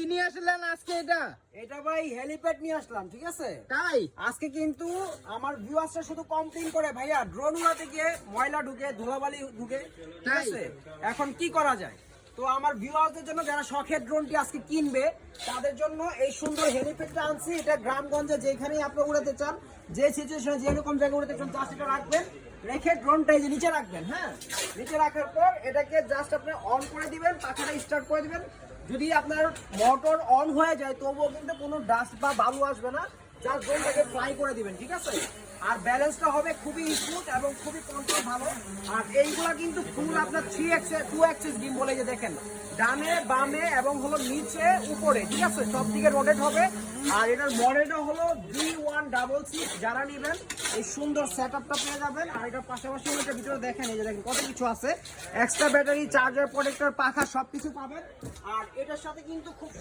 নিয়ে আসলেন আজকে এটা? এটা ভাই হেলিপ্যাড নিয়ে আসলাম, ঠিক আছে? তাই আজকে কিন্তু আমার ভিউয়ার্সরা শুধু কমপ্লেইন করে ভাইয়া ড্রোন উড়াতে গিয়ে ময়লা ঢুকে, ধুলাবালি ঢুকে, ঠিক তাই? আছে? এখন কি করা যায়? তো আমার ভিউয়ারদের জন্য যারা শখের ড্রোনটি আজকে কিনবে তাদের জন্য এই সুন্দর হেলিপ্যাডটা আনছি। এটা গ্রামগঞ্জে যেখানেই আপনি উড়াতে চান, যে সিচুয়েশনে যেরকম জায়গায় উড়াতে চান, জাস্ট এটা রাখবেন, রেখে ড্রোনটা এই যে নিচে রাখবেন। হ্যাঁ, নিচে রাখার পর এটাকে জাস্ট আপনি অন করে দিবেন, পাখাটা স্টার্ট করে দিবেন। যদি আপনার মোটর অন হয়ে যায় তবুও কিন্তু কোনো ডাস্ট বা বালু আসবে না, জাস্ট ড্রোনটাকে ফ্লাই করে দিবেন, ঠিক আছে? আর ব্যালেন্সটা হবে খুবই স্মুথ এবং খুবই কন্ট্রোল ভালো। আর এইগুলা কিন্তু ফুল আপনার 2 অ্যাক্সিস গিম বলে, যে দেখেন ডানে বামে এবং হলো নিচে উপরে, ঠিক আছে? সব দিকে রোটেট হবে। আর এটার মডেলটা হলো D166। যারা নেবেন এই সুন্দর সেটআপটা পেয়ে যাবেন। আর এটার পাশাপাশি এটার ভিতরে দেখেন, এই যে দেখেন কত কিছু আছে, এক্সট্রা ব্যাটারি, চার্জার, প্রোটেক্টর, পাখা সবকিছু পাবেন। আর এটার সাথে কিন্তু খুব